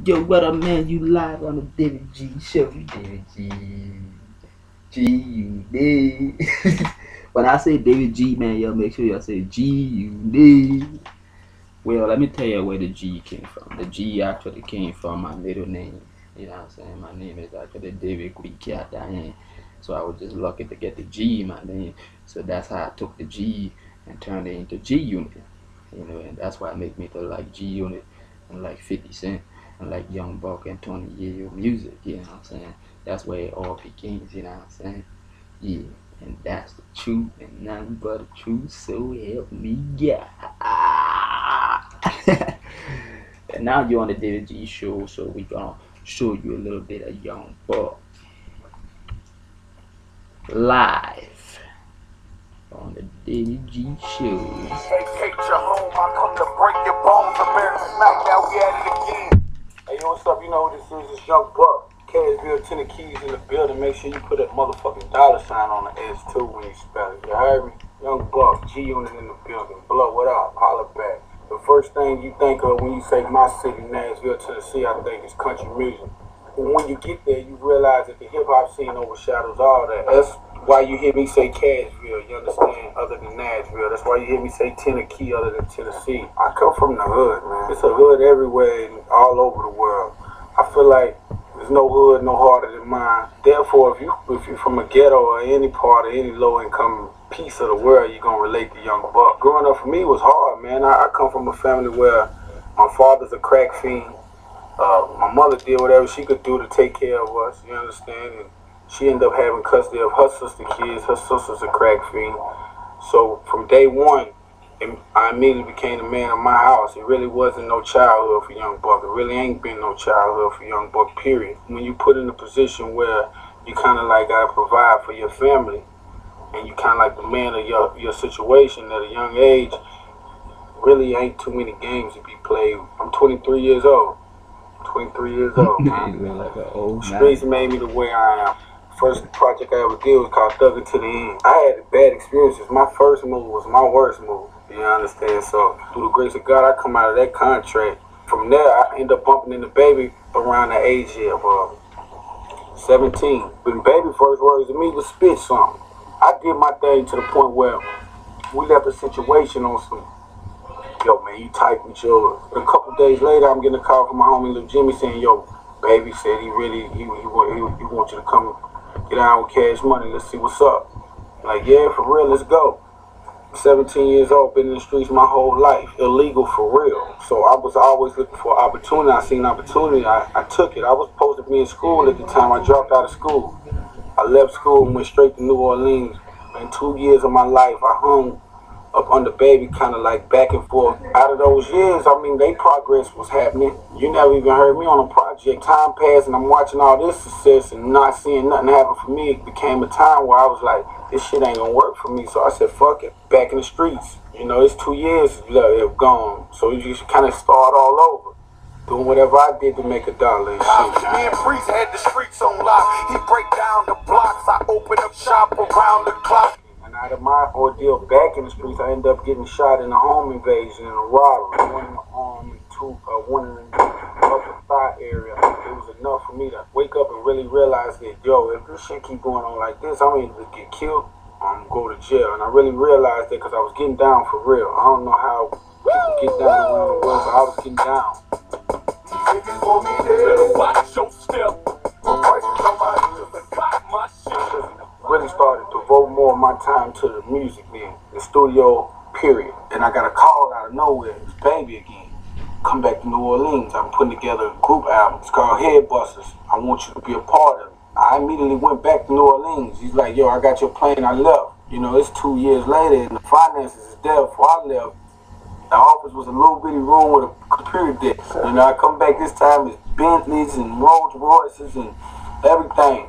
Yo, what up, man? You live on the David G show. David G. G Unit. When I say David G, man, yo, make sure y'all say G Unit. Well, let me tell you where the G came from. The G actually came from my middle name. You know what I'm saying? My name is actually David Quikia Diane. So I was just lucky to get the G in my name. So that's how I took the G and turned it into G Unit. You know, and that's why it make me feel like G Unit and like 50 Cent and like Young Buck and 20 Year Old Music. You know what I'm saying? That's where it all begins. You know what I'm saying? Yeah. And that's the truth and nothing but the truth. So help me God. And now you're on the David G show, so we're gonna show you a little bit of Young Buck live on the David G show. Vacate your home, I come to break your bones. A bear smack, now we at it again. Hey, yo, what's up? You know who this is? It's Young Buck. Cashville, Tennessee in the building. Make sure you put that motherfucking dollar sign on the S too when you spell it. You heard me? Young Buck, G Unit in the building. Blow it up, holla back. The first thing you think of when you say my city, Nashville, Tennessee, I think is country music. And when you get there, you realize that the hip hop scene overshadows all that. That's why you hear me say Cashville, you understand, other than Nashville. That's why you hear me say Tennessee other than Tennessee. I come from the hood, man. It's a hood everywhere and all over the world. I feel like there's no hood no harder than mine. Therefore, if you're from a ghetto or any part of any low income piece of the world, you're gonna relate to Young Buck. Growing up for me was hard, man. I come from a family where my father's a crack fiend. My mother did whatever she could do to take care of us, you understand? And she ended up having custody of her sister kids. Her sister's a crack fiend. So from day one, I immediately became the man of my house. It really wasn't no childhood for Young Buck. It really ain't been no childhood for Young Buck, period. When you put in a position where you kind of like got to provide for your family, and you kind of like the man of your situation at a young age, really ain't too many games to be played. I'm 23 years old. 23 years old, man. Like an old Streets man. made me the way I am. First project I ever did was called Thug It to the End. I had bad experiences. My first move was my worst move. You understand? So through the grace of God, I come out of that contract. From there, I end up bumping into Baby around the age of 17. When Baby first words to me was spit something. I did my thing to the point where we left a situation on some, yo, man, you tight with yours. A couple days later, I'm getting a call from my homie Lil Jimmy saying, yo, Baby said he wants you to come get down with Cash Money. Let's see what's up. Like, yeah, for real, let's go. 17 years old, been in the streets my whole life. Illegal for real. So I was always looking for opportunity. I seen opportunity. I took it. I was supposed to be in school at the time. I dropped out of school. I left school and went straight to New Orleans. In 2 years of my life, I hung up under Baby, kind of like back and forth. Out of those years, I mean, they progress was happening. You never even heard me on a project. Time passed and I'm watching all this success and not seeing nothing happen for me. It became a time where I was like, this shit ain't gonna work for me. So I said, fuck it, back in the streets. You know, it's 2 years gone. So you just kind of start all over. Doing whatever I did to make a dollar and shit. Me and Breeze had the streets on lock. He break down the blocks. I open up shop around the clock. And out of my ordeal back in the streets, I ended up getting shot in a home invasion and a robbery. One in the arm and one in the upper thigh area. It was enough for me to wake up and really realize that, yo, if this shit keep going on like this, I'm either get killed or I'm gonna go to jail. And I really realized that because I was getting down for real. I don't know how people get down around the world, but I was getting down. If you want me there, better watch your step. For prices on my ears, I got my shit. Really started to devote more of my time to the music then, the studio, period. And I got a call out of nowhere, it's Baby again. Come back to New Orleans, I'm putting together a group album. It's called Head Busters. I want you to be a part of it. I immediately went back to New Orleans. He's like, yo, I got your plane, I left. You know, it's 2 years later and the finances is there before I left. The office was a little bitty room with a computer desk. You know, I come back this time, it's Bentleys and Rolls Royces and everything.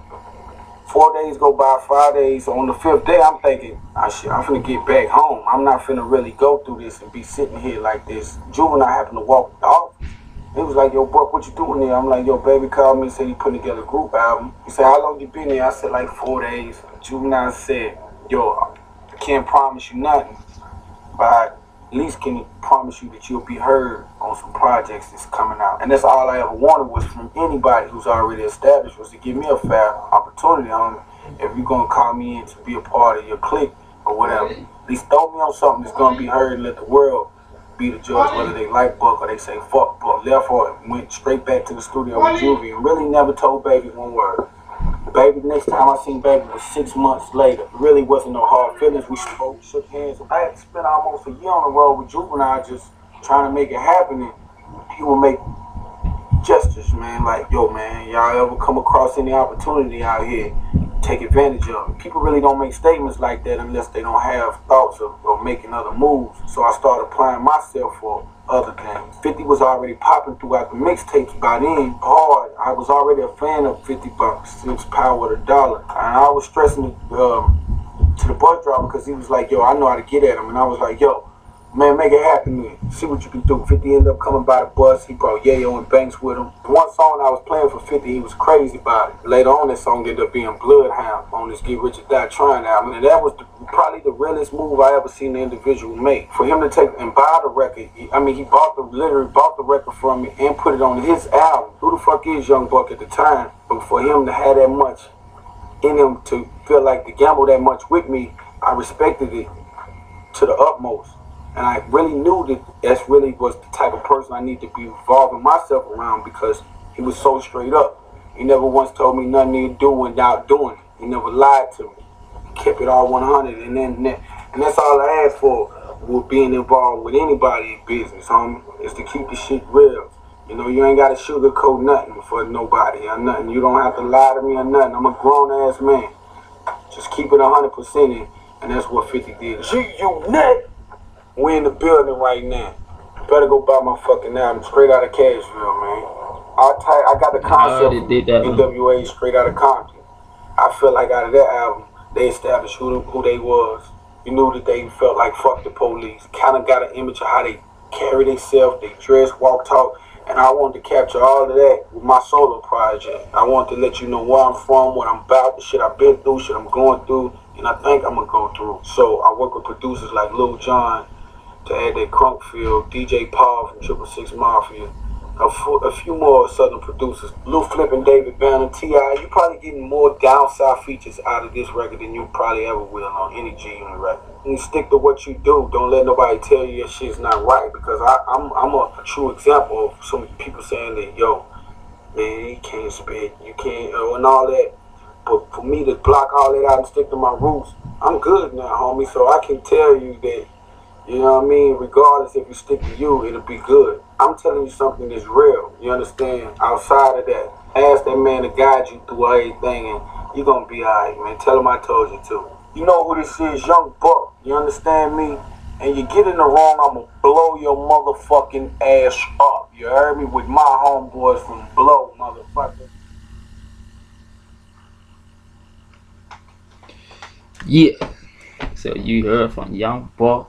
4 days go by, 5 days. On the 5th day, I'm thinking, I'm finna get back home. I'm not finna really go through this and be sitting here like this. Juvenile happened to walk the office. He was like, yo, Buck, what you doing there? I'm like, yo, Baby called me and said he putting together a group album. He said, how long you been there? I said, like 4 days. Juvenile said, yo, I can't promise you nothing, but at least can promise you that you'll be heard on some projects that's coming out. And that's all I ever wanted was from anybody who's already established, was to give me a fair opportunity on if you're gonna call me in to be a part of your clique or whatever. At least throw me on something that's gonna be heard and let the world be the judge whether they like Buck or they say fuck Buck. Therefore, went straight back to the studio with Juvie and really never told Baby one word. Baby, next time I seen Baby was 6 months later. Really wasn't no hard feelings. We spoke, shook hands. I had to spend almost a year on the road with Juvenile just trying to make it happen. And he would make gestures, man, like, yo, man, y'all ever come across any opportunity out here, take advantage of it. People really don't make statements like that unless they don't have thoughts of making other moves. So I started applying myself for other things. 50 was already popping throughout the mixtapes by then hard. I was already a fan of 50 Bucks, Slips Power, the Dollar. And I was stressing it to the bus driver because he was like, yo, I know how to get at him. And I was like, yo, man, make it happen then. See what you can do. 50 ended up coming by the bus. He brought Yayo and Banks with him. One song I was playing for 50, he was crazy about it. Later on, that song ended up being Bloodhound on this Get Rich or Die Trying album. And that was probably the realest move I ever seen an individual make. For him to take and buy the record, he literally bought the record from me and put it on his album. Who the fuck is Young Buck at the time? But for him to have that much in him to feel like to gamble that much with me, I respected it to the utmost. And I really knew that that's really was the type of person I need to be revolving myself around because he was so straight up. He never once told me nothing to do without doing it. He never lied to me. He kept it all 100. And that's all I asked for with being involved with anybody in business, homie, is to keep the shit real. You know, you ain't got to sugarcoat nothing for nobody or nothing. You don't have to lie to me or nothing. I'm a grown-ass man. Just keep it 100% in. And that's what 50 did. G-Unit! We in the building right now. Better go buy my fucking album straight out of Cashville, man. I got the concept from NWA straight out of Compton. I feel like out of that album, they established who they was. You knew that they felt like fuck the police. Kind of got an image of how they carry themselves, they dress, walk, talk. And I wanted to capture all of that with my solo project. I wanted to let you know where I'm from, what I'm about, the shit I've been through, shit I'm going through, and I think I'm going to go through. So I work with producers like Lil Jon, to add that crunk feel, DJ Paul from 666 Mafia, a few more Southern producers, Lou Flip and David Banner, T.I. You probably getting more down south features out of this record than you probably ever will on any G-Unit record. You stick to what you do. Don't let nobody tell you your shit's not right, because I'm a true example of some people saying that, yo, man, you can't spit, you can't, and all that. But for me to block all that out and stick to my roots, I'm good now, homie, so I can tell you that, you know what I mean? Regardless if you stick to you, it'll be good. I'm telling you something that's real. You understand? Outside of that, ask that man to guide you through everything, and you're going to be alright, man. Tell him I told you to. You know who this is, Young Buck. You understand me? And you get in the wrong, I'm going to blow your motherfucking ass up. You heard me? With my homeboys from Blow, motherfucker. Yeah. So you heard from Young Buck.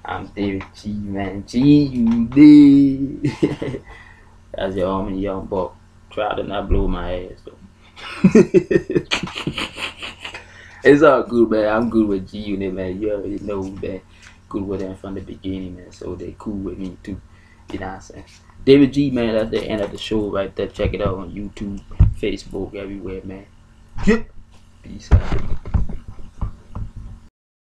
I'm David G, man. G-U-D. That's your homie, Young Buck. Try to not blow my ass, though. It's all good, man. I'm good with G-Unit, man. You already know, man. Good with them from the beginning, man. So they cool with me, too. You know what I'm saying? David G, man. That's the end of the show right there. Check it out on YouTube, Facebook, everywhere, man. Peace out.